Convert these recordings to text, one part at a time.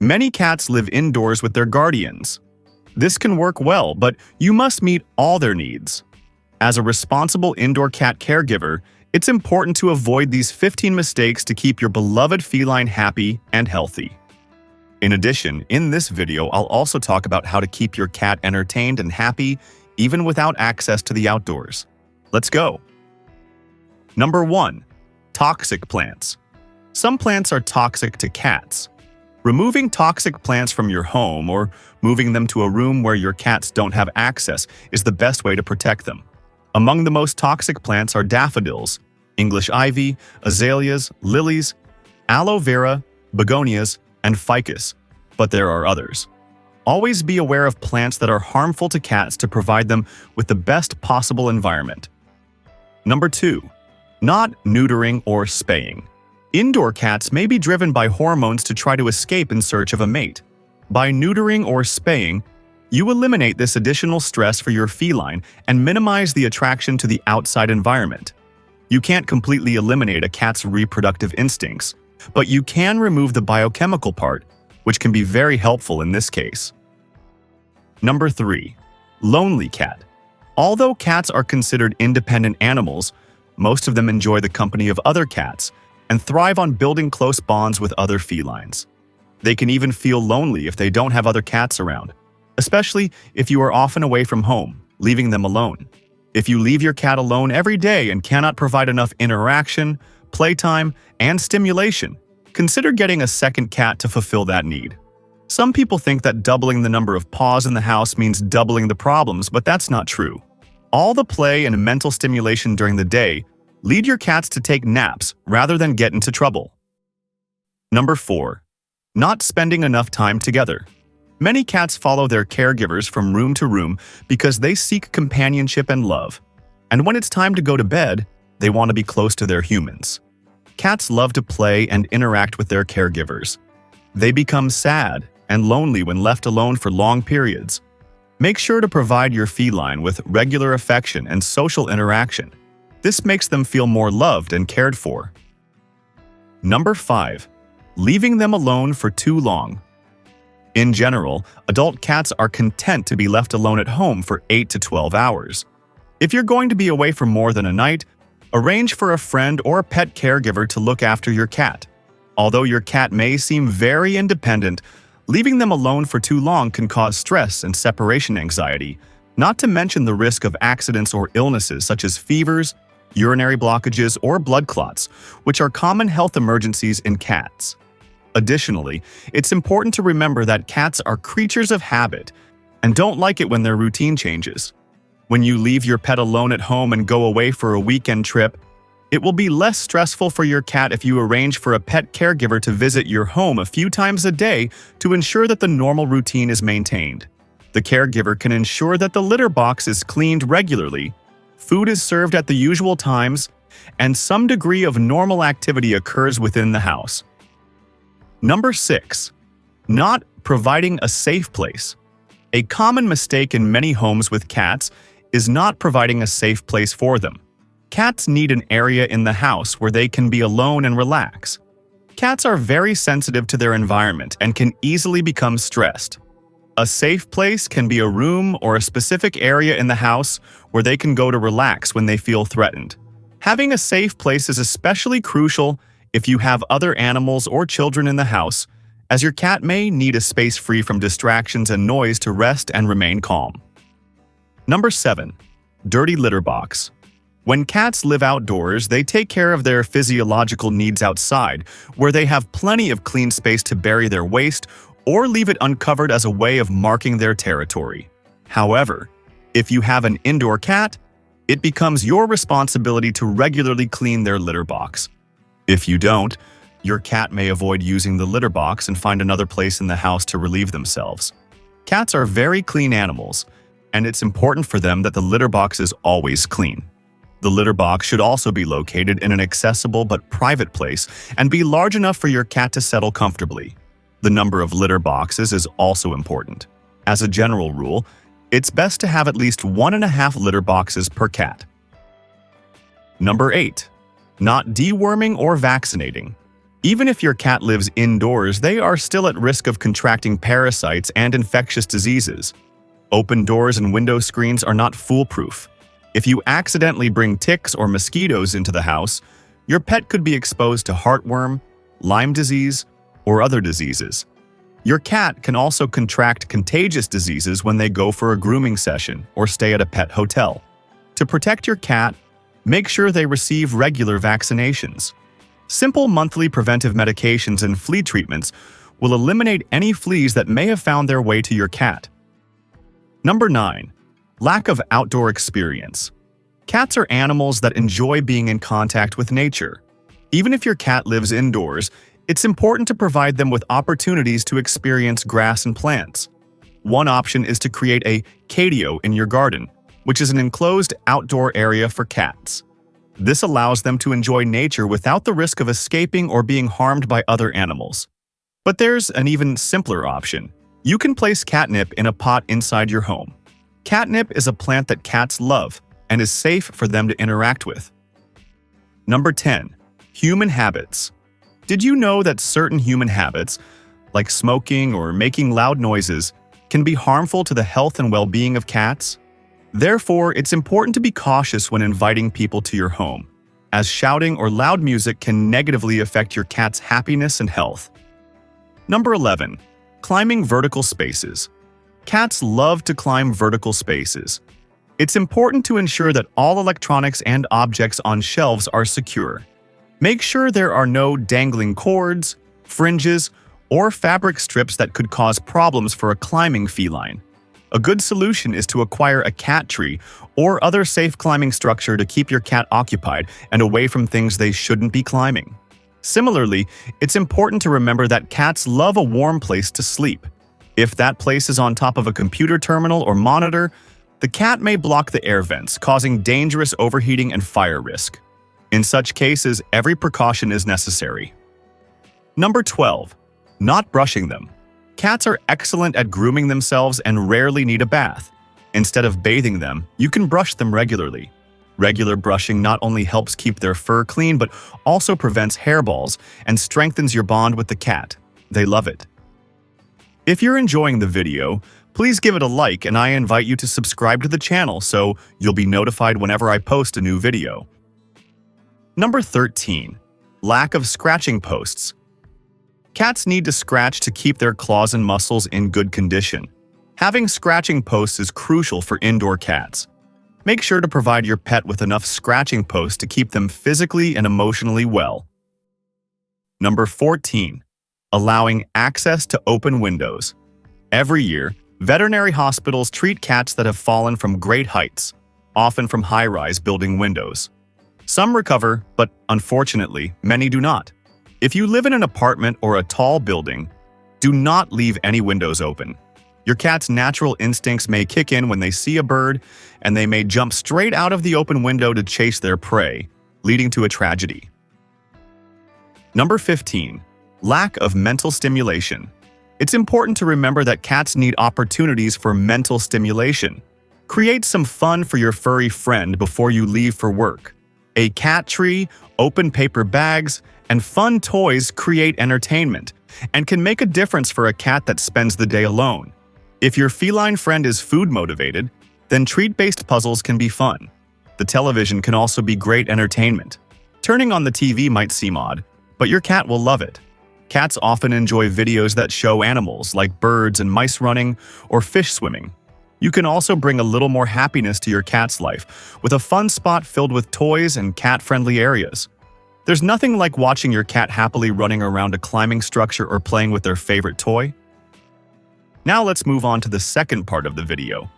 Many cats live indoors with their guardians. This can work well, but you must meet all their needs. As a responsible indoor cat caregiver, it's important to avoid these 15 mistakes to keep your beloved feline happy and healthy. In addition, in this video, I'll also talk about how to keep your cat entertained and happy even without access to the outdoors. Let's go! Number 1. Toxic plants. Some plants are toxic to cats. Removing toxic plants from your home or moving them to a room where your cats don't have access is the best way to protect them. Among the most toxic plants are daffodils, English ivy, azaleas, lilies, aloe vera, begonias, and ficus, but there are others. Always be aware of plants that are harmful to cats to provide them with the best possible environment. Number 2. Not neutering or spaying. Indoor cats may be driven by hormones to try to escape in search of a mate. By neutering or spaying, you eliminate this additional stress for your feline and minimize the attraction to the outside environment. You can't completely eliminate a cat's reproductive instincts, but you can remove the biochemical part, which can be very helpful in this case. Number 3. Lonely cat. Although cats are considered independent animals, most of them enjoy the company of other cats and thrive on building close bonds with other felines. They can even feel lonely if they don't have other cats around, especially if you are often away from home, leaving them alone. If you leave your cat alone every day and cannot provide enough interaction, playtime, and stimulation, consider getting a second cat to fulfill that need. Some people think that doubling the number of paws in the house means doubling the problems, but that's not true. All the play and mental stimulation during the day lead your cats to take naps rather than get into trouble. Number 4. Not spending enough time together. Many cats follow their caregivers from room to room because they seek companionship and love. And when it's time to go to bed, they want to be close to their humans. Cats love to play and interact with their caregivers. They become sad and lonely when left alone for long periods. Make sure to provide your feline with regular affection and social interaction. This makes them feel more loved and cared for. Number 5. Leaving them alone for too long. In general, adult cats are content to be left alone at home for 8 to 12 hours. If you're going to be away for more than a night, arrange for a friend or pet caregiver to look after your cat. Although your cat may seem very independent, leaving them alone for too long can cause stress and separation anxiety, not to mention the risk of accidents or illnesses such as fevers, urinary blockages, or blood clots, which are common health emergencies in cats. Additionally, it's important to remember that cats are creatures of habit and don't like it when their routine changes. When you leave your pet alone at home and go away for a weekend trip, it will be less stressful for your cat if you arrange for a pet caregiver to visit your home a few times a day to ensure that the normal routine is maintained. The caregiver can ensure that the litter box is cleaned regularly, food is served at the usual times, and some degree of normal activity occurs within the house. Number 6. Not providing a safe place. A common mistake in many homes with cats is not providing a safe place for them. Cats need an area in the house where they can be alone and relax. Cats are very sensitive to their environment and can easily become stressed. A safe place can be a room or a specific area in the house where they can go to relax when they feel threatened. Having a safe place is especially crucial if you have other animals or children in the house, as your cat may need a space free from distractions and noise to rest and remain calm. Number 7. Dirty litter box. When cats live outdoors, they take care of their physiological needs outside, where they have plenty of clean space to bury their waste or leave it uncovered as a way of marking their territory. However, if you have an indoor cat, it becomes your responsibility to regularly clean their litter box. If you don't, your cat may avoid using the litter box and find another place in the house to relieve themselves. Cats are very clean animals, and it's important for them that the litter box is always clean. The litter box should also be located in an accessible but private place and be large enough for your cat to settle comfortably. The number of litter boxes is also important. As a general rule, it's best to have at least 1.5 litter boxes per cat. Number 8. Not deworming or vaccinating. Even if your cat lives indoors, they are still at risk of contracting parasites and infectious diseases. Open doors and window screens are not foolproof. If you accidentally bring ticks or mosquitoes into the house, your pet could be exposed to heartworm, Lyme disease, or other diseases. Your cat can also contract contagious diseases when they go for a grooming session or stay at a pet hotel. To protect your cat, make sure they receive regular vaccinations. Simple monthly preventive medications and flea treatments will eliminate any fleas that may have found their way to your cat. Number 9. Lack of outdoor experience. Cats are animals that enjoy being in contact with nature. Even if your cat lives indoors, it's important to provide them with opportunities to experience grass and plants. One option is to create a catio in your garden, which is an enclosed outdoor area for cats. This allows them to enjoy nature without the risk of escaping or being harmed by other animals. But there's an even simpler option. You can place catnip in a pot inside your home. Catnip is a plant that cats love and is safe for them to interact with. Number 10. Human habits. Did you know that certain human habits, like smoking or making loud noises, can be harmful to the health and well-being of cats? Therefore, it's important to be cautious when inviting people to your home, as shouting or loud music can negatively affect your cat's happiness and health. Number 11. Climbing vertical spaces. Cats love to climb vertical spaces. It's important to ensure that all electronics and objects on shelves are secure. Make sure there are no dangling cords, fringes, or fabric strips that could cause problems for a climbing feline. A good solution is to acquire a cat tree or other safe climbing structure to keep your cat occupied and away from things they shouldn't be climbing. Similarly, it's important to remember that cats love a warm place to sleep. If that place is on top of a computer terminal or monitor, the cat may block the air vents, causing dangerous overheating and fire risk. In such cases, every precaution is necessary. Number 12. Not brushing them. Cats are excellent at grooming themselves and rarely need a bath. Instead of bathing them, you can brush them regularly. Regular brushing not only helps keep their fur clean, but also prevents hairballs and strengthens your bond with the cat. They love it. If you're enjoying the video, please give it a like, and I invite you to subscribe to the channel so you'll be notified whenever I post a new video. Number 13. Lack of scratching posts. Cats need to scratch to keep their claws and muscles in good condition. Having scratching posts is crucial for indoor cats. Make sure to provide your pet with enough scratching posts to keep them physically and emotionally well. Number 14. Allowing access to open windows. Every year, veterinary hospitals treat cats that have fallen from great heights, often from high-rise building windows. Some recover, but unfortunately, many do not. If you live in an apartment or a tall building, do not leave any windows open. Your cat's natural instincts may kick in when they see a bird, and they may jump straight out of the open window to chase their prey, leading to a tragedy. Number 15. Lack of mental stimulation. It's important to remember that cats need opportunities for mental stimulation. Create some fun for your furry friend before you leave for work. A cat tree, open paper bags, and fun toys create entertainment and can make a difference for a cat that spends the day alone. If your feline friend is food motivated, then treat-based puzzles can be fun. The television can also be great entertainment. Turning on the TV might seem odd, but your cat will love it. Cats often enjoy videos that show animals like birds and mice running or fish swimming. You can also bring a little more happiness to your cat's life with a fun spot filled with toys and cat-friendly areas. There's nothing like watching your cat happily running around a climbing structure or playing with their favorite toy. Now let's move on to the second part of the video.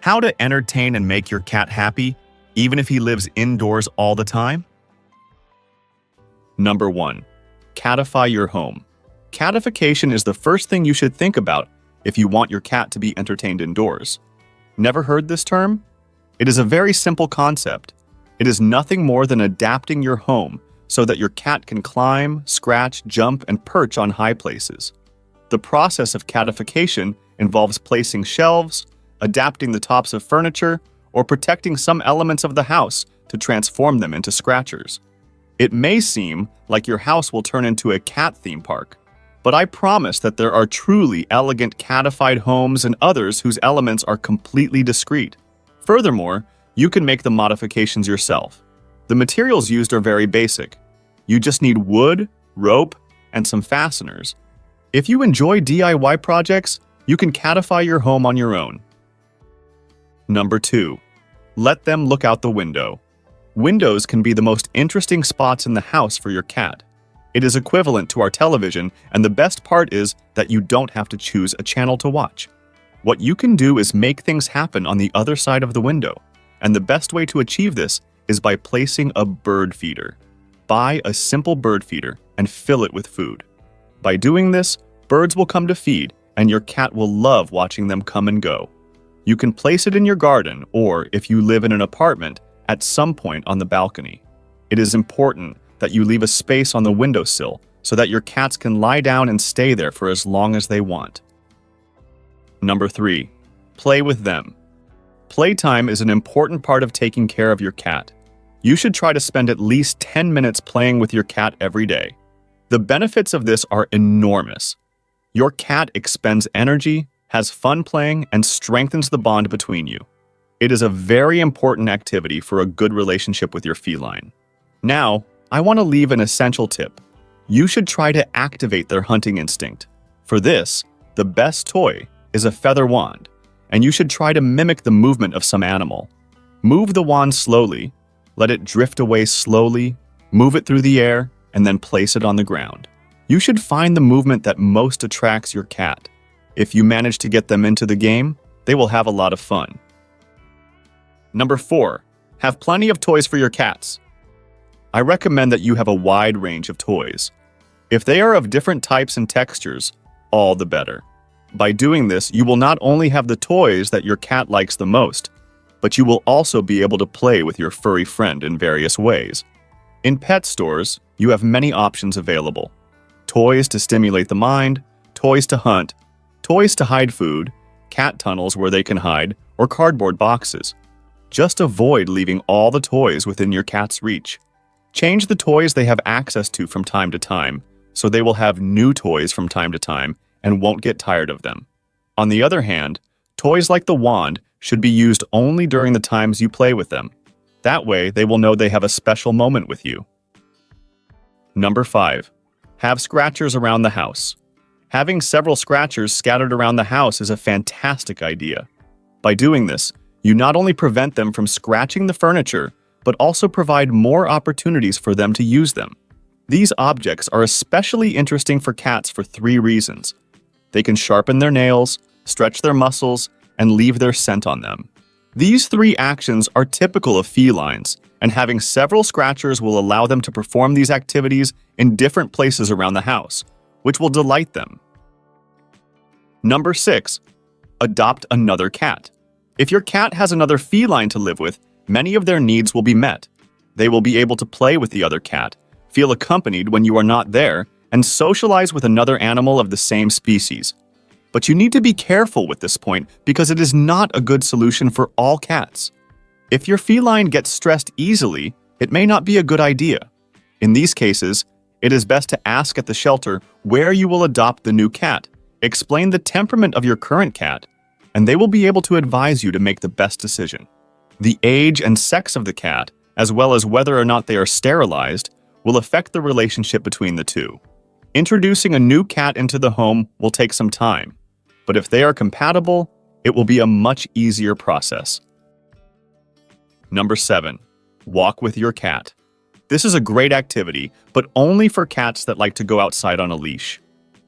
How to entertain and make your cat happy, even if he lives indoors all the time? Number 1. Catify your home. Catification is the first thing you should think about if you want your cat to be entertained indoors. Never heard this term? It is a very simple concept. It is nothing more than adapting your home so that your cat can climb, scratch, jump, and perch on high places. The process of catification involves placing shelves, adapting the tops of furniture, or protecting some elements of the house to transform them into scratchers. It may seem like your house will turn into a cat theme park, but I promise that there are truly elegant catified homes and others whose elements are completely discrete. Furthermore, you can make the modifications yourself. The materials used are very basic. You just need wood, rope, and some fasteners. If you enjoy DIY projects, you can catify your home on your own. Number 2. Let them look out the window. Windows can be the most interesting spots in the house for your cat. It is equivalent to our television, and the best part is that you don't have to choose a channel to watch. What you can do is make things happen on the other side of the window, and the best way to achieve this is by placing a bird feeder. Buy a simple bird feeder and fill it with food. By doing this, birds will come to feed, and your cat will love watching them come and go. You can place it in your garden, or if you live in an apartment, at some point on the balcony. It is important that you leave a space on the windowsill so that your cats can lie down and stay there for as long as they want. Number 3. Play with them. Playtime is an important part of taking care of your cat. You should try to spend at least 10 minutes playing with your cat every day. The benefits of this are enormous. Your cat expends energy, has fun playing, and strengthens the bond between you. It is a very important activity for a good relationship with your feline. Now, I want to leave an essential tip. You should try to activate their hunting instinct. For this, the best toy is a feather wand, and you should try to mimic the movement of some animal. Move the wand slowly, let it drift away slowly, move it through the air, and then place it on the ground. You should find the movement that most attracts your cat. If you manage to get them into the game, they will have a lot of fun. Number 4. Have plenty of toys for your cats. I recommend that you have a wide range of toys. If they are of different types and textures, all the better. By doing this, you will not only have the toys that your cat likes the most, but you will also be able to play with your furry friend in various ways. In pet stores, you have many options available. Toys to stimulate the mind, toys to hunt, toys to hide food, cat tunnels where they can hide, or cardboard boxes. Just avoid leaving all the toys within your cat's reach. Change the toys they have access to from time to time, so they will have new toys from time to time and won't get tired of them. On the other hand, toys like the wand should be used only during the times you play with them. That way, they will know they have a special moment with you. Number 5. Have scratchers around the house. Having several scratchers scattered around the house is a fantastic idea. By doing this, you not only prevent them from scratching the furniture, but also provide more opportunities for them to use them. These objects are especially interesting for cats for 3 reasons. They can sharpen their nails, stretch their muscles, and leave their scent on them. These 3 actions are typical of felines, and having several scratchers will allow them to perform these activities in different places around the house, which will delight them. Number 6. Adopt another cat. If your cat has another feline to live with, many of their needs will be met. They will be able to play with the other cat, feel accompanied when you are not there, and socialize with another animal of the same species. But you need to be careful with this point because it is not a good solution for all cats. If your feline gets stressed easily, it may not be a good idea. In these cases, it is best to ask at the shelter where you will adopt the new cat, explain the temperament of your current cat, and they will be able to advise you to make the best decision. The age and sex of the cat, as well as whether or not they are sterilized, will affect the relationship between the two. Introducing a new cat into the home will take some time, but if they are compatible, it will be a much easier process. Number 7. Walk with your cat. This is a great activity, but only for cats that like to go outside on a leash.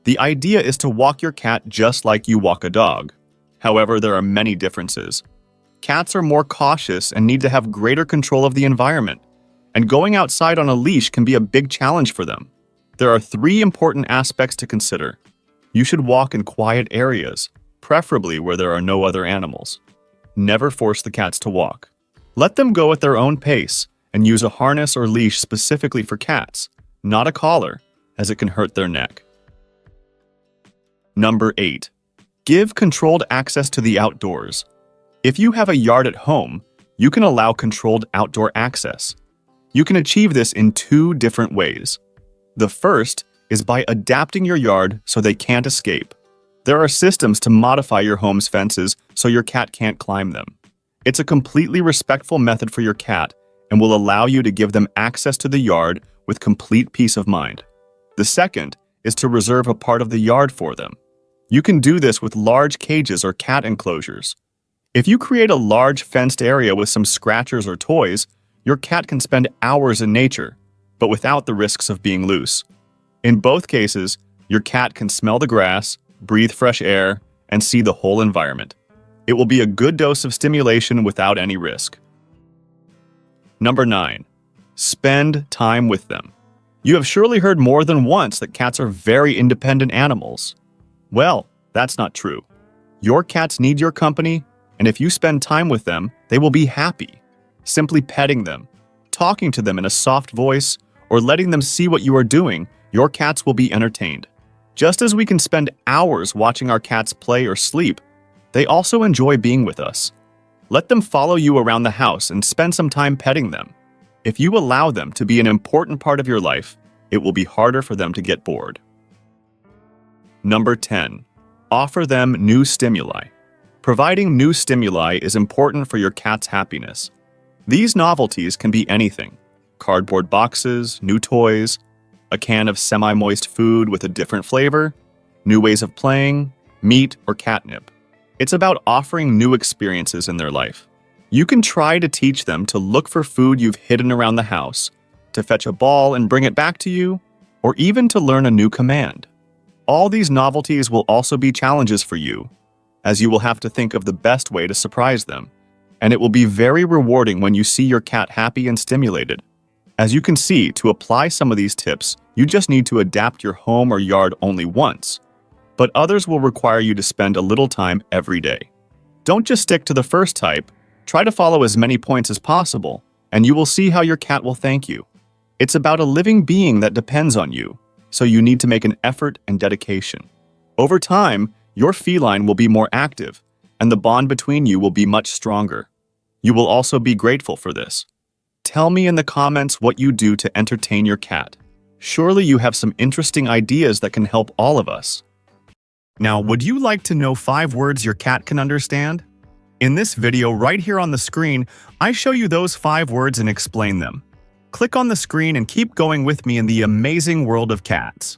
The idea is to walk your cat just like you walk a dog. However, there are many differences. Cats are more cautious and need to have greater control of the environment, and going outside on a leash can be a big challenge for them. There are 3 important aspects to consider. You should walk in quiet areas, preferably where there are no other animals. Never force the cats to walk. Let them go at their own pace and use a harness or leash specifically for cats, not a collar, as it can hurt their neck. Number 8. Give controlled access to the outdoors. If you have a yard at home, you can allow controlled outdoor access. You can achieve this in two different ways. The first is by adapting your yard so they can't escape. There are systems to modify your home's fences so your cat can't climb them. It's a completely respectful method for your cat and will allow you to give them access to the yard with complete peace of mind. The second is to reserve a part of the yard for them. You can do this with large cages or cat enclosures. If you create a large fenced area with some scratchers or toys, your cat can spend hours in nature, but without the risks of being loose. In both cases, your cat can smell the grass, breathe fresh air, and see the whole environment. It will be a good dose of stimulation without any risk. Number 9. Spend time with them. You have surely heard more than once that cats are very independent animals. Well, that's not true. Your cats need your company, and if you spend time with them, they will be happy. Simply petting them, talking to them in a soft voice, or letting them see what you are doing, your cats will be entertained. Just as we can spend hours watching our cats play or sleep, they also enjoy being with us. Let them follow you around the house and spend some time petting them. If you allow them to be an important part of your life, it will be harder for them to get bored. Number 10. Offer them new stimuli. Providing new stimuli is important for your cat's happiness. These novelties can be anything: cardboard boxes, new toys, a can of semi-moist food with a different flavor, new ways of playing, meat, or catnip. It's about offering new experiences in their life. You can try to teach them to look for food you've hidden around the house, to fetch a ball and bring it back to you, or even to learn a new command. All these novelties will also be challenges for you, as you will have to think of the best way to surprise them, and it will be very rewarding when you see your cat happy and stimulated. As you can see, to apply some of these tips, you just need to adapt your home or yard only once, but others will require you to spend a little time every day. Don't just stick to the first type, try to follow as many points as possible, and you will see how your cat will thank you. It's about a living being that depends on you, so you need to make an effort and dedication. Over time, your feline will be more active, and the bond between you will be much stronger. You will also be grateful for this. Tell me in the comments what you do to entertain your cat. Surely you have some interesting ideas that can help all of us. Now, would you like to know 5 words your cat can understand? In this video right here on the screen, I show you those 5 words and explain them. Click on the screen and keep going with me in the amazing world of cats.